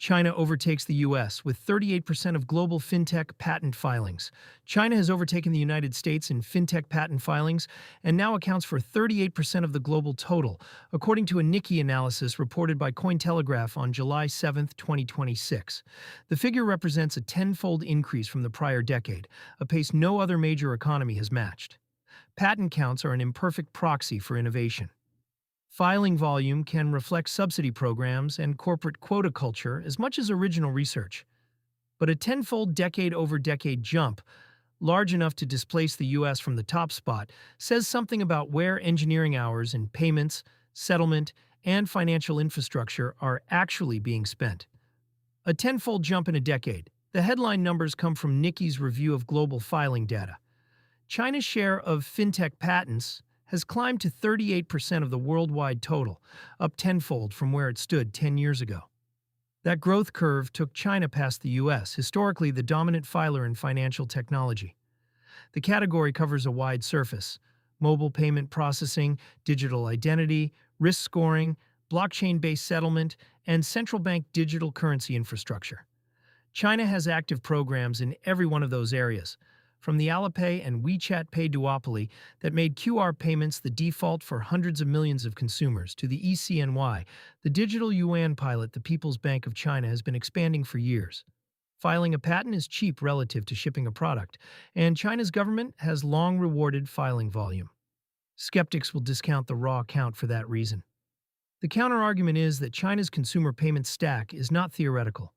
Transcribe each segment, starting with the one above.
China overtakes the US with 38% of global fintech patent filings. China has overtaken the United States in fintech patent filings and now accounts for 38% of the global total, according to a Nikkei analysis reported by Cointelegraph on July 7, 2026. The figure represents a tenfold increase from the prior decade, a pace no other major economy has matched. Patent counts are an imperfect proxy for innovation. Filing volume can reflect subsidy programs and corporate quota culture as much as original research. But a tenfold decade-over-decade jump, large enough to displace the US from the top spot, says something about where engineering hours in payments, settlement, and financial infrastructure are actually being spent. A tenfold jump in a decade. The headline numbers come from Nikkei's review of global filing data. China's share of fintech patents has climbed to 38% of the worldwide total, up tenfold from where it stood 10 years ago. That growth curve took China past the US, historically the dominant filer in financial technology. The category covers a wide surface: mobile payment processing, digital identity, risk scoring, blockchain-based settlement, and central bank digital currency infrastructure. China has active programs in every one of those areas, from the Alipay and WeChat Pay duopoly that made QR payments the default for hundreds of millions of consumers to the ECNY, the digital yuan pilot the People's Bank of China has been expanding for years. Filing a patent is cheap relative to shipping a product, and China's government has long rewarded filing volume. Skeptics will discount the raw count for that reason. The counterargument is that China's consumer payment stack is not theoretical.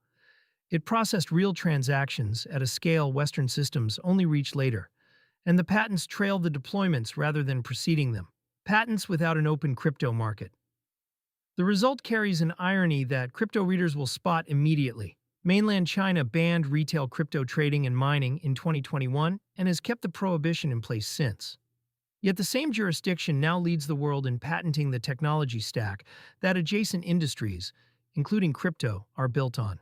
It processed real transactions at a scale Western systems only reach later, and the patents trail the deployments rather than preceding them. Patents without an open crypto market. The result carries an irony that crypto readers will spot immediately. Mainland China banned retail crypto trading and mining in 2021 and has kept the prohibition in place since. Yet the same jurisdiction now leads the world in patenting the technology stack that adjacent industries, including crypto, are built on.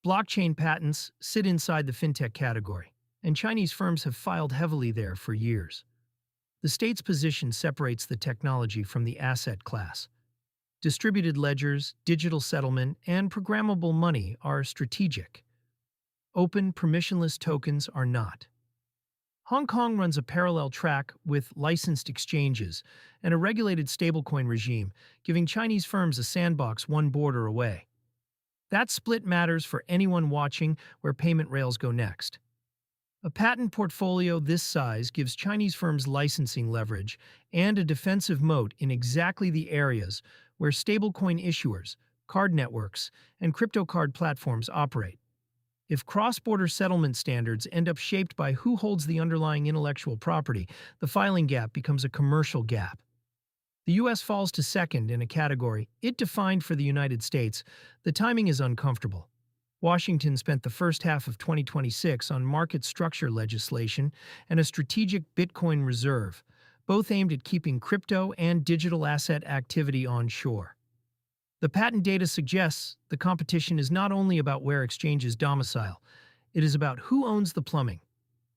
Blockchain patents sit inside the fintech category, and Chinese firms have filed heavily there for years. The state's position separates the technology from the asset class. Distributed ledgers, digital settlement, and programmable money are strategic. Open, permissionless tokens are not. Hong Kong runs a parallel track with licensed exchanges and a regulated stablecoin regime, giving Chinese firms a sandbox one border away. That split matters for anyone watching where payment rails go next. A patent portfolio this size gives Chinese firms licensing leverage and a defensive moat in exactly the areas where stablecoin issuers, card networks, and crypto card platforms operate. If cross-border settlement standards end up shaped by who holds the underlying intellectual property, the filing gap becomes a commercial gap. The US falls to second in a category it defined for the United States. The timing is uncomfortable. Washington spent the first half of 2026 on market structure legislation and a strategic Bitcoin reserve, both aimed at keeping crypto and digital asset activity onshore. The patent data suggests the competition is not only about where exchanges domicile, it is about who owns the plumbing.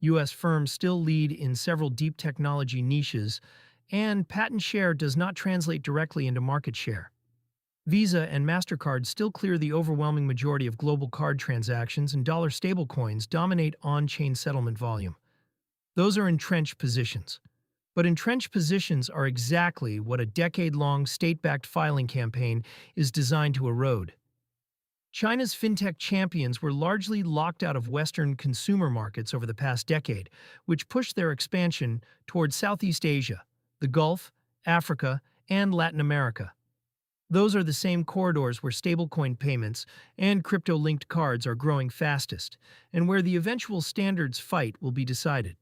US firms still lead in several deep technology niches, and patent share does not translate directly into market share. Visa and MasterCard still clear the overwhelming majority of global card transactions, and dollar stablecoins dominate on-chain settlement volume. Those are entrenched positions. But entrenched positions are exactly what a decade-long state-backed filing campaign is designed to erode. China's fintech champions were largely locked out of Western consumer markets over the past decade, which pushed their expansion toward Southeast Asia, the Gulf, Africa, and Latin America. Those are the same corridors where stablecoin payments and crypto-linked cards are growing fastest, and where the eventual standards fight will be decided.